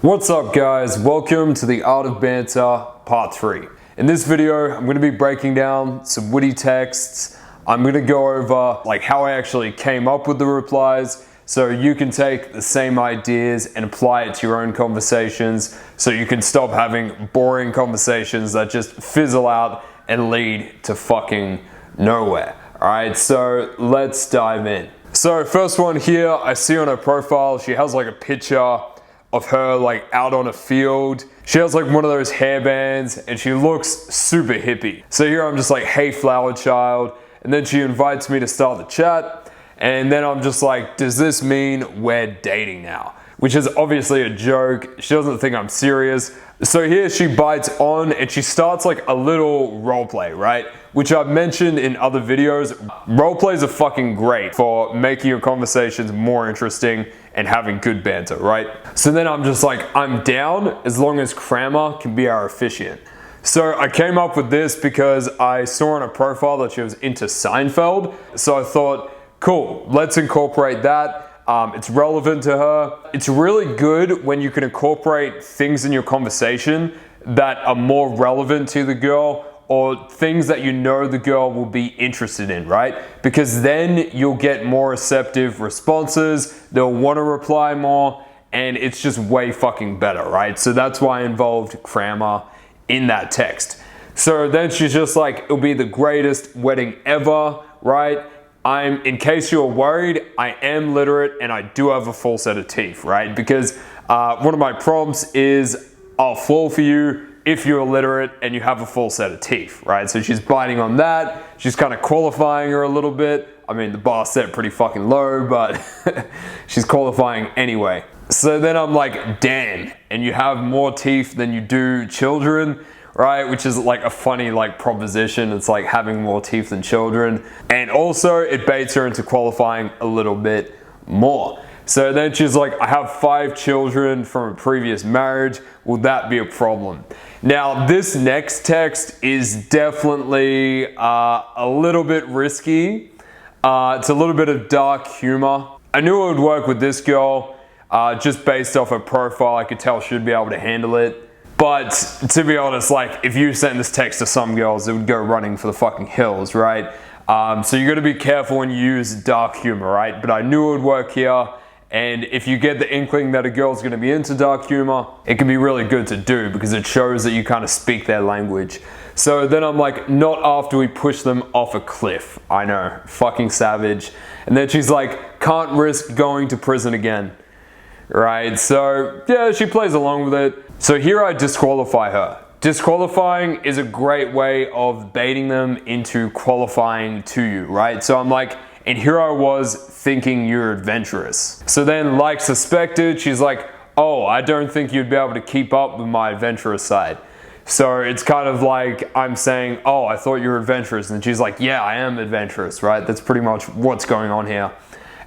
What's up guys, welcome to the Art of Banter part 3. In this video, I'm going to be breaking down some witty texts. I'm going to go over how I actually came up with the replies so you can take the same ideas and apply it to your own conversations so you can stop having boring conversations that just fizzle out and lead to fucking nowhere. Alright, so let's dive in. So first one here, I see on her profile, she has a picture of her out on a field. She has one of those hairbands and she looks super hippie. So here I'm just hey flower child, and then she invites me to start the chat, and then I'm just does this mean we're dating now? Which is obviously a joke. She doesn't think I'm serious. So here she bites on and she starts a little roleplay, right? Which I've mentioned in other videos. Roleplays are fucking great for making your conversations more interesting and having good banter, right? So then I'm just I'm down as long as Kramer can be our officiant. So I came up with this because I saw on her profile that she was into Seinfeld. So I thought, cool, let's incorporate that. It's relevant to her. It's really good when you can incorporate things in your conversation that are more relevant to the girl, or things that you know the girl will be interested in, right? Because then you'll get more receptive responses, they'll want to reply more, and it's just way fucking better, right? So that's why I involved Kramer in that text. So then she's just it'll be the greatest wedding ever, right? In case you're worried, I am literate and I do have a full set of teeth, right? Because one of my prompts is, I'll fall for you if you're illiterate and you have a full set of teeth, right? So she's biting on that. She's kind of qualifying her a little bit. I mean, the bar's set pretty fucking low, but she's qualifying anyway. So then I'm damn, and you have more teeth than you do children, right? Which is a funny proposition. It's having more teeth than children. And also it baits her into qualifying a little bit more. So then she's I have 5 children from a previous marriage. Will that be a problem? Now this next text is definitely a little bit risky. It's a little bit of dark humor. I knew it would work with this girl. Just based off her profile, I could tell she'd be able to handle it. But to be honest, if you sent this text to some girls, it would go running for the fucking hills, right? So you gotta be careful when you use dark humor, right? But I knew it would work here. And if you get the inkling that a girl's gonna be into dark humor, it can be really good to do because it shows that you kind of speak their language. So then I'm not after we push them off a cliff. I know, fucking savage. And then she's can't risk going to prison again. Right, so yeah, she plays along with it. So here I disqualify her. Disqualifying is a great way of baiting them into qualifying to you, right? So I'm and here I was thinking you're adventurous. So then suspected, she's oh, I don't think you'd be able to keep up with my adventurous side. So it's kind of I'm saying, oh, I thought you were adventurous. And she's yeah, I am adventurous, right? That's pretty much what's going on here.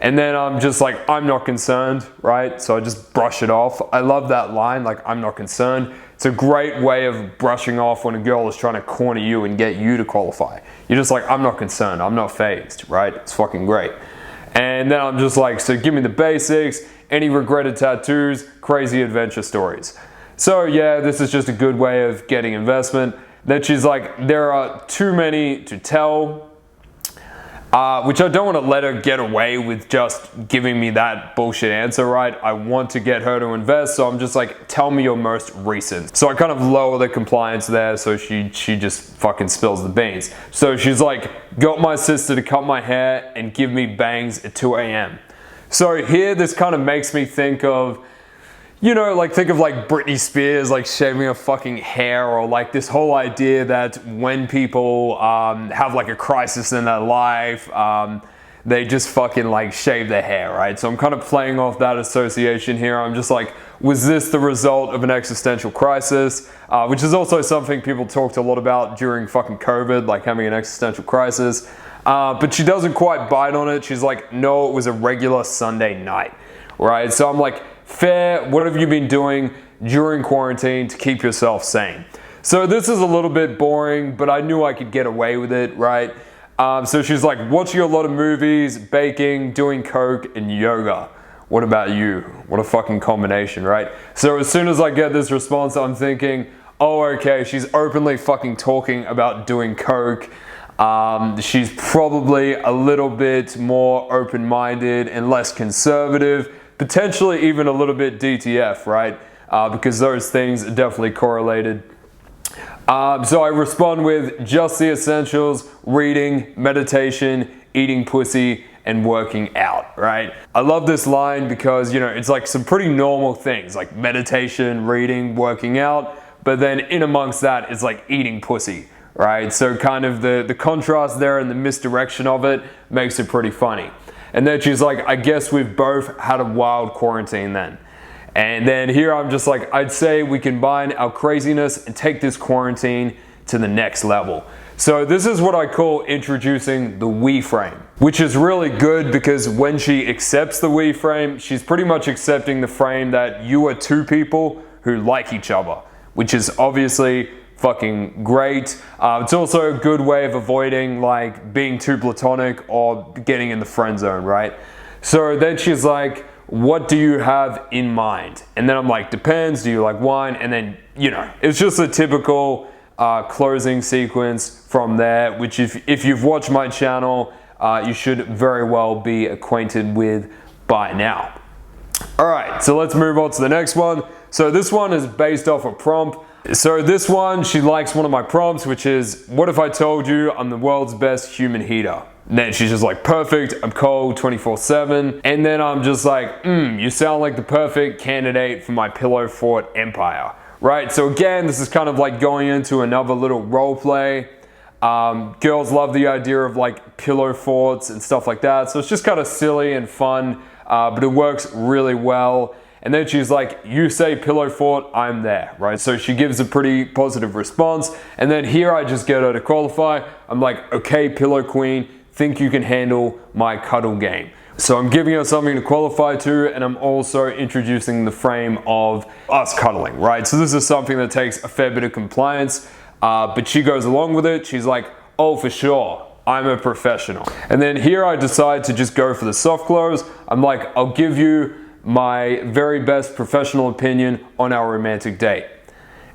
And then I'm just I'm not concerned, right? So I just brush it off. I love that line, I'm not concerned. It's a great way of brushing off when a girl is trying to corner you and get you to qualify. You're just I'm not concerned, I'm not fazed, right? It's fucking great. And then I'm just so give me the basics, any regretted tattoos, crazy adventure stories. So yeah, this is just a good way of getting investment. Then she's there are too many to tell. Which I don't want to let her get away with just giving me that bullshit answer, right? I want to get her to invest, so I'm just tell me your most recent. So I kind of lower the compliance there, so she just fucking spills the beans. So she's got my sister to cut my hair and give me bangs at 2 a.m. So here, this kind of makes me think of, you know, think of Britney Spears shaving her fucking hair, or this whole idea that when people have a crisis in their life, they just fucking shave their hair, right? So I'm kind of playing off that association here. I'm just was this the result of an existential crisis? Which is also something people talked a lot about during fucking COVID, having an existential crisis. But she doesn't quite bite on it. She's no, it was a regular Sunday night, right? So I'm fair, what have you been doing during quarantine to keep yourself sane? So this is a little bit boring, but I knew I could get away with it, right? So she's watching a lot of movies, baking, doing coke, and yoga. What about you? What a fucking combination, right? So as soon as I get this response, I'm thinking, oh, okay, she's openly fucking talking about doing coke. She's probably a little bit more open-minded and less conservative, potentially even a little bit DTF, right? Because those things are definitely correlated. So I respond with just the essentials: reading, meditation, eating pussy, and working out, right? I love this line because, you know, it's like some pretty normal things like meditation, reading, working out, but then in amongst that is like eating pussy, right? So kind of the contrast there and the misdirection of it makes it pretty funny. And then she's like, I guess we've both had a wild quarantine then. And then here I'm just like, I'd say we combine our craziness and take this quarantine to the next level. So this is what I call introducing the we frame, which is really good because when she accepts the we frame, she's pretty much accepting the frame that you are two people who like each other, which is obviously fucking great. It's also a good way of avoiding like being too platonic or getting in the friend zone, right? So then she's like, what do you have in mind? And then I'm like, depends, do you like wine? And then, you know, it's just a typical closing sequence from there, which if you've watched my channel, you should very well be acquainted with by now. All right, so let's move on to the next one. So this one is based off a prompt. So this one, she likes one of my prompts, which is, what if I told you I'm the world's best human heater? And then she's just like, perfect, I'm cold 24/7. And then I'm just like, you sound like the perfect candidate for my pillow fort empire, right? So again, this is kind of like going into another little role play. Girls love the idea of like pillow forts and stuff like that. So it's just kind of silly and fun, but it works really well. And then she's like, you say pillow fort, I'm there, right? So she gives a pretty positive response. And then here I just get her to qualify. I'm like, okay, pillow queen, think you can handle my cuddle game. So I'm giving her something to qualify to, and I'm also introducing the frame of us cuddling, right? So this is something that takes a fair bit of compliance, but she goes along with it. She's like, oh, for sure, I'm a professional. And then here I decide to just go for the soft close. I'm like, I'll give you my very best professional opinion on our romantic date.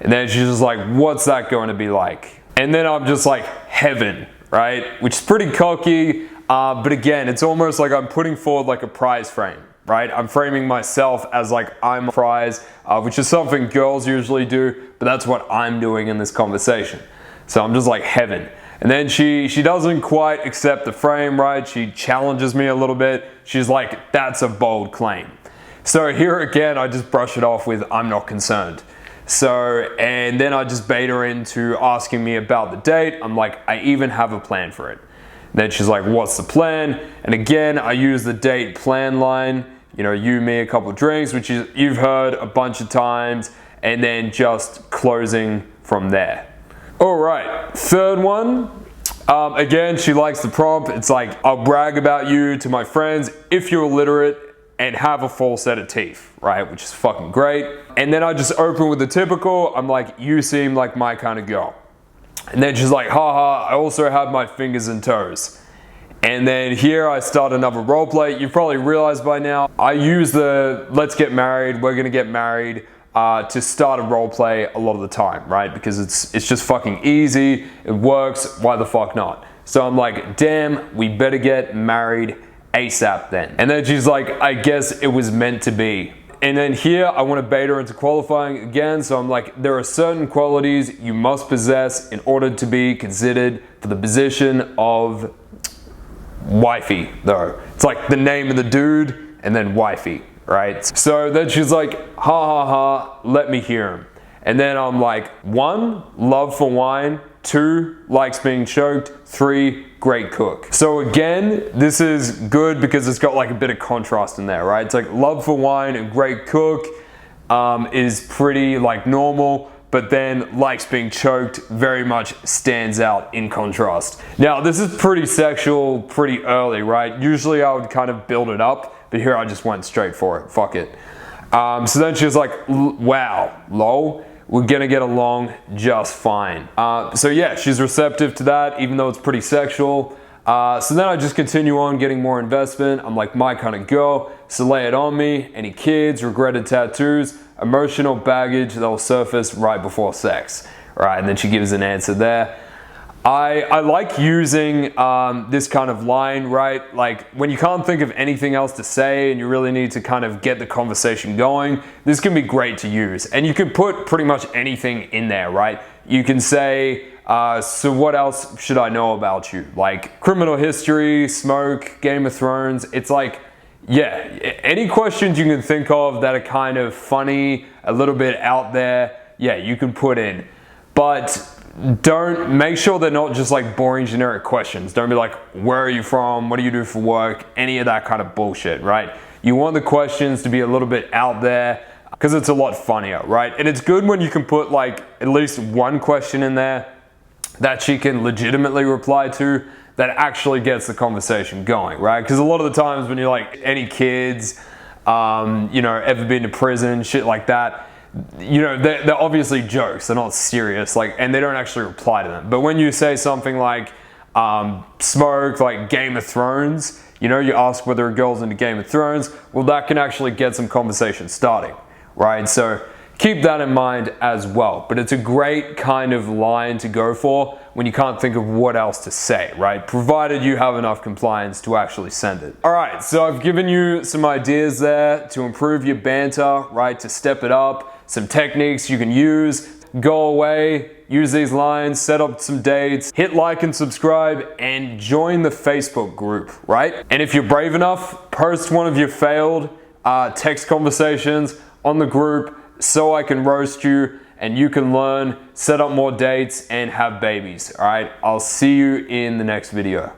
And then she's just like, what's that going to be like? And then I'm just like, heaven, right? Which is pretty cocky, but again, it's almost like I'm putting forward like a prize frame, right? I'm framing myself as like I'm a prize, which is something girls usually do, but that's what I'm doing in this conversation. So I'm just like, heaven. And then she doesn't quite accept the frame, right? She challenges me a little bit. She's like, that's a bold claim. So here again, I just brush it off with, I'm not concerned. So, and then I just bait her into asking me about the date. I'm like, I even have a plan for it. Then she's like, what's the plan? And again, I use the date plan line, you know, you, me, a couple of drinks, which is, you've heard a bunch of times, and then just closing from there. All right, third one. Again, she likes the prompt. It's like, I'll brag about you to my friends if you're illiterate and have a full set of teeth, right? Which is fucking great. And then I just open with the typical, I'm like, you seem like my kind of girl. And then she's like, haha, I also have my fingers and toes. And then here I start another role play. You've probably realized by now, I use the let's get married, we're gonna get married, to start a role play a lot of the time, right? Because it's just fucking easy, it works, why the fuck not? So I'm like, damn, we better get married ASAP then. And then she's like, I guess it was meant to be. And then here I want to bait her into qualifying again. So I'm like, there are certain qualities you must possess in order to be considered for the position of wifey though. It's like the name of the dude and then wifey, right? So then she's like, ha ha ha, let me hear him. And then I'm like, 1, love for wine. 2, likes being choked. 3, great cook. So again, this is good because it's got like a bit of contrast in there, right? It's like love for wine and great cook is pretty like normal, but then likes being choked very much stands out in contrast. Now, this is pretty sexual pretty early, right? Usually I would kind of build it up, but here I just went straight for it. Fuck it. So then she was like, wow, lol. We're gonna get along just fine. So yeah, she's receptive to that, even though it's pretty sexual. So then I just continue on getting more investment. I'm like, my kind of girl, so lay it on me. Any kids, regretted tattoos, emotional baggage that will surface right before sex. Right, and then she gives an answer there. I like using this kind of line, right? Like when you can't think of anything else to say and you really need to kind of get the conversation going, this can be great to use. And you can put pretty much anything in there, right? You can say, so what else should I know about you? Like criminal history, smoke, Game of Thrones. It's like, yeah, any questions you can think of that are kind of funny, a little bit out there, yeah, you can put in. But make sure they're not just like boring generic questions. Don't be like, where are you from? What do you do for work? Any of that kind of bullshit, right? You want the questions to be a little bit out there because it's a lot funnier, right? And it's good when you can put like at least one question in there that she can legitimately reply to that actually gets the conversation going, right? Because a lot of the times when you're like, any kids, ever been to prison, shit like that, they're obviously jokes, they're not serious, like, and they don't actually reply to them. But when you say something like smoke, like Game of Thrones, you ask whether a girl's into Game of Thrones, well, that can actually get some conversation starting, right? So keep that in mind as well. But it's a great kind of line to go for when you can't think of what else to say, right? Provided you have enough compliance to actually send it. All right, so I've given you some ideas there to improve your banter, right? To step it up. Some techniques you can use. Go away, use these lines, set up some dates, hit like and subscribe, and join the Facebook group, right? And if you're brave enough, post one of your failed text conversations on the group so I can roast you and you can learn, set up more dates, and have babies, all right? I'll see you in the next video.